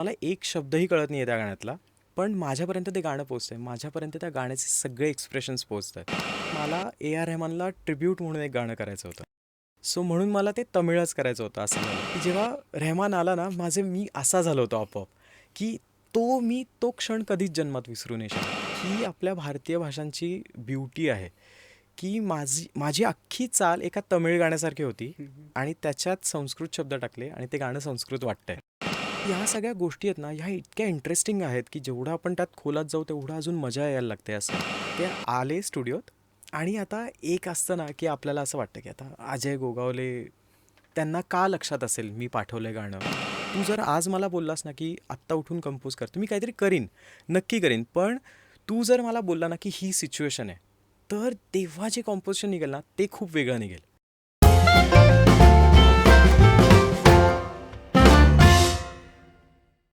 मला एक शब्दही कळत नाही आहे त्या गाण्यातला, पण माझ्यापर्यंत ते गाणं पोहोचतंय. माझ्यापर्यंत त्या गाण्याचे सगळे एक्सप्रेशन्स पोहोचतात. मला ए आर रेहमानला ट्रिब्यूट म्हणून एक गाणं करायचं होतं. सो म्हणून मला ते तमिळच करायचं होतं. असं झालं की जेव्हा रेहमान आला ना, मी असा झालो होतो आपोआप, की मी तो क्षण कधीच जन्मात विसरू नाही शकत. ही आपल्या भारतीय भाषांची ब्युटी आहे, की माझी माझी अख्खी चाल एका तमिळ गाण्यासारखी होती आणि त्याच्यात संस्कृत शब्द टाकले आणि ते गाणं संस्कृत वाटतंय. ह्या सगळ्या गोष्टी आहेत ना, ह्या इतक्या इंटरेस्टिंग आहेत की जेवढं आपण त्यात खोलात जाऊ तेवढं अजून मजा यायला लागते. असं ते आले स्टुडिओत आणि आता एक असतं ना, की आपल्याला असं वाटतं की आता अजय गोगावले त्यांना का लक्षात असेल मी पाठवलंय गाणं. तू जर आज मला बोललास ना, की आत्ता उठून कंपोज कर, तर मी काहीतरी करीन, नक्की करीन. पण तू जर मला बोलला ना, की ही सिच्युएशन आहे, तर तेव्हा जे कॉम्पोजिशन निघेल ना, ते खूप वेगळं निघेल.